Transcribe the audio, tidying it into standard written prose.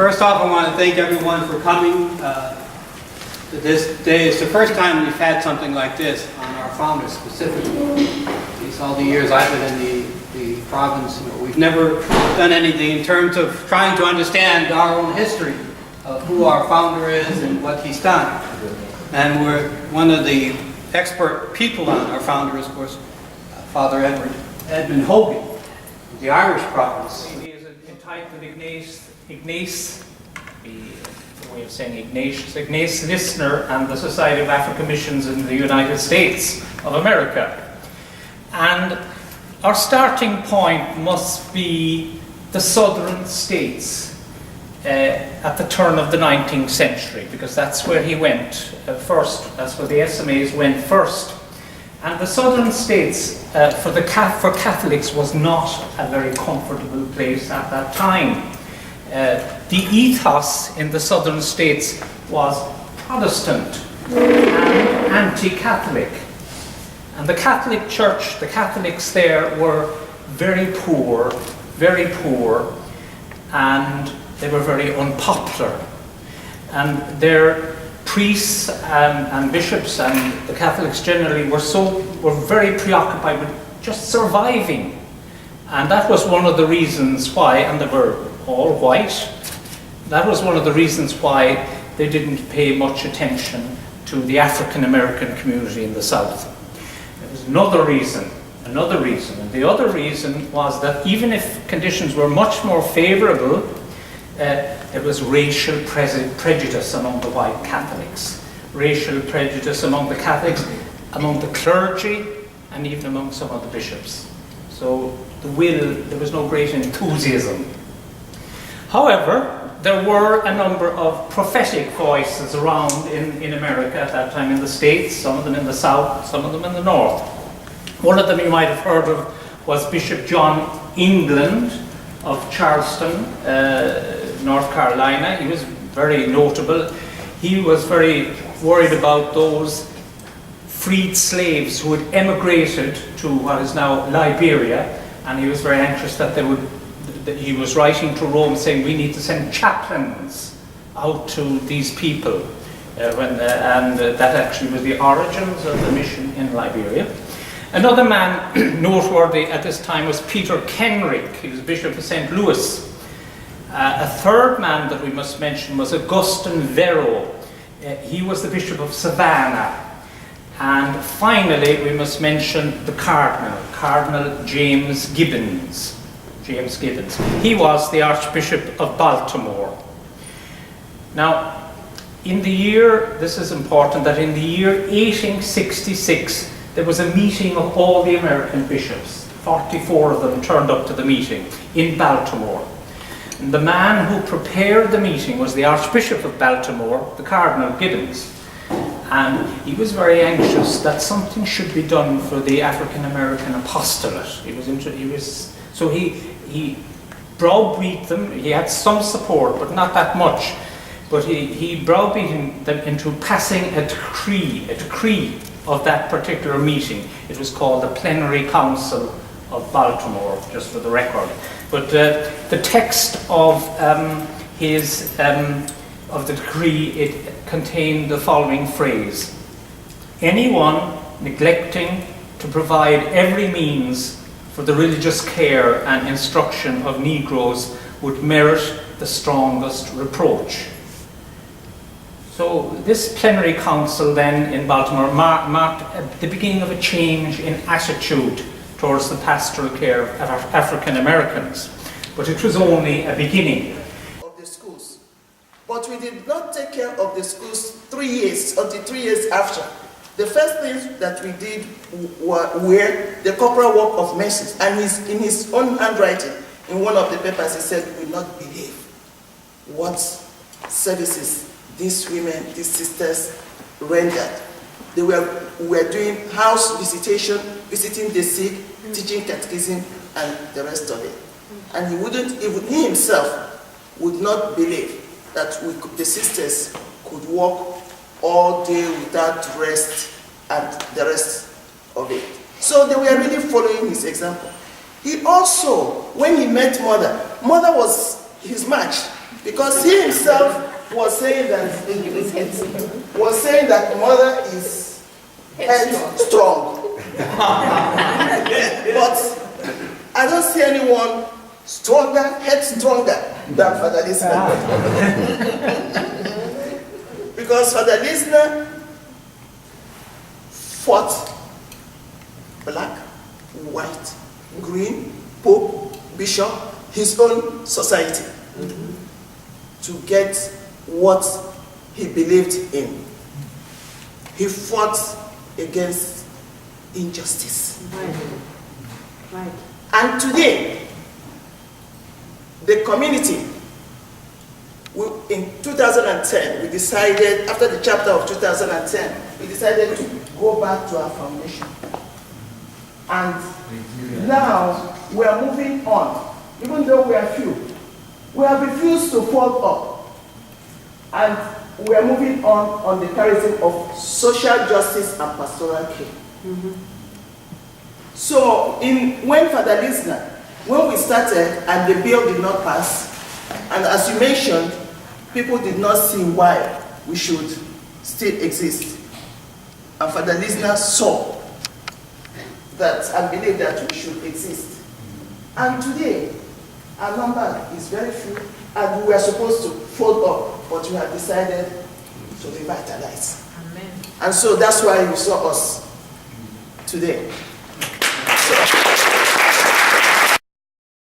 first off, I want to thank everyone for coming to this day. It's the first time we've had something like this on our founder specifically. All the years I've been in the province, we've never done anything in terms of trying to understand our own history of who our founder is and what he's done. And we're one of the expert people on our founder is, of course, Father Edmund Hogan, of the Irish province. He is entitled IGNACE, the way of saying IGNACE LISSNER, and the Society of African Missions in the United States of America. And our starting point must be the southern states at the turn of the 19th century, because that's where he went first. That's where the S.M.As went first. And the southern states for Catholics was not a very comfortable place at that time. The ethos in the southern states was Protestant and anti-Catholic. And the Catholic Church, the Catholics there were very poor, and they were very unpopular. And their priests and bishops and the Catholics generally were very preoccupied with just surviving. And that was one of the reasons why, and they were all white, that was one of the reasons why they didn't pay much attention to the African American community in the South. Another reason, and the other reason was that even if conditions were much more favourable, there was racial prejudice among the white Catholics, racial prejudice among the Catholics, among the clergy, and even among some of the bishops. So there was no great enthusiasm. However, there were a number of prophetic voices around in America at that time, in the States, some of them in the South, some of them in the North. One of them you might have heard of was Bishop John England of Charleston, North Carolina. He was very notable. He was very worried about those freed slaves who had emigrated to what is now Liberia, and he was very anxious that he was writing to Rome saying we need to send chaplains out to these people, and that actually was the origins of the mission in Liberia. Another man noteworthy at this time was Peter Kenrick. He was Bishop of St. Louis. A third man that we must mention was Augustine Vero. He was the Bishop of Savannah. And finally, we must mention the Cardinal James Gibbons. He was the Archbishop of Baltimore. Now, this is important, that in the year 1866, there was a meeting of all the American bishops. 44 of them turned up to the meeting in Baltimore. And the man who prepared the meeting was the Archbishop of Baltimore, the Cardinal Gibbons. And he was very anxious that something should be done for the African American apostolate. So he browbeat them. He had some support, but not that much. But he browbeat them into passing a decree of that particular meeting. It was called the Plenary Council of Baltimore, just for the record. But the text of the decree, it contained the following phrase: anyone neglecting to provide every means for the religious care and instruction of Negroes would merit the strongest reproach. So this plenary council then in Baltimore marked the beginning of a change in attitude towards the pastoral care of African Americans. But it was only a beginning. Of the schools. But we did not take care of the schools 3 years, until 3 years after. The first thing that we did were the corporal work of mercy. And in his own handwriting, in one of the papers, he said, "We will not believe what services these women, these sisters rendered. They were doing house visitation, visiting the sick, teaching catechism, and the rest of it." And he himself would not believe that the sisters could walk all day without rest and the rest of it. So they were really following his example. He also, when he met Mother was his match. Because he himself was saying that mother is headstrong. But I don't see anyone headstronger than Father LISSNER. Because Father LISSNER fought black, white, green, pope, bishop, his own society to get what he believed in. He fought against injustice. Right. And today, the community, in 2010, we decided, after the chapter of 2010, we decided to go back to our foundation. And now we are moving on. Even though we are few, we have refused to fold up. And we are moving on the charism of social justice and pastoral care. So when Father LISSNER, when we started and the bill did not pass, and as you mentioned, people did not see why we should still exist. And Father LISSNER saw that and believed that we should exist. And today, our number is very few, and we are supposed to fold up, but we have decided to revitalize. Amen. And so that's why you saw us today.